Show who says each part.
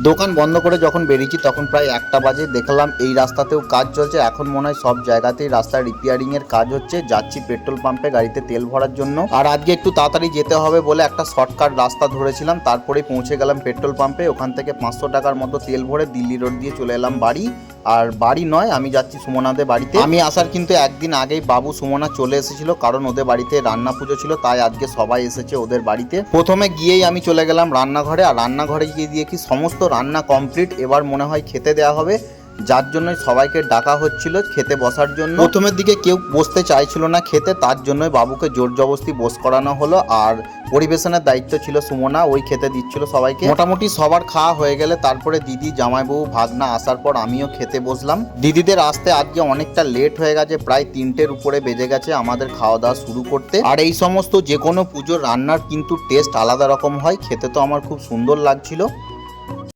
Speaker 1: দোকান বন্ধ করে যখন বেরিয়েছি তখন প্রায় 1টা বাজে। দেখলাম এই রাস্তাতেও কাজ চলছে, এখন মনে হয় সব জায়গাতেই রাস্তা রিপেয়ারিং এর কাজ হচ্ছে। যাচ্ছি পেট্রোল পাম্পে গাড়িতে তেল ভরার জন্য। আর আজকে একটু তাড়াতাড়ি যেতে হবে বলে একটা শর্টকাট রাস্তা ধরেছিলাম, তারপরেই পৌঁছে গেলাম পেট্রোল পাম্পে। ওখান থেকে 500 টাকার মতো তেল ভরে দিল্লি রোড দিয়ে চলে এলাম বাড়ি। আর বাড়ি নয়, আমি যাচ্ছি সুমনাদের বাড়িতে। আমি আসার কিন্তু একদিন আগেই বাবু সুমনা চলে এসেছিল, কারণ ওদের বাড়িতে রান্না পুজো ছিল, তাই আজকে সবাই এসেছে ওদের বাড়িতে। প্রথমে গিয়েই আমি চলে গেলাম রান্নাঘরে, আর রান্নাঘরে গিয়ে দেখি সমস্ত রান্না কমপ্লিট। এবার মনে হয় খেতে দেওয়া হবে, যার জন্য সবাইকে ডাকা হচ্ছিল খেতে বসার জন্য। প্রথমের দিকে কেউ বসতে চাইছিল না খেতে, তার জন্যই বাবুকে জোর জবরদস্তি বস করানো হলো। আর পরিবেশনের দায়িত্ব ছিল সুমনা, ওই খেতে দিচ্ছিল সবাইকে। মোটামুটি সবার খাওয়া হয়ে গেলে তারপরে দিদি, জামাইবাবু, ভাগনা আসার পর আমিও খেতে বসলাম। দিদিদের আসতে আজকে অনেকটা লেট হয়ে গেছে, প্রায় 3টের উপরে বেজে গেছে আমাদের খাওয়া দাওয়া শুরু করতে। আর এই সমস্ত যে কোনো পুজোর রান্নার কিন্তু টেস্ট আলাদা রকম হয়, খেতে তো আমার খুব সুন্দর লাগছিল।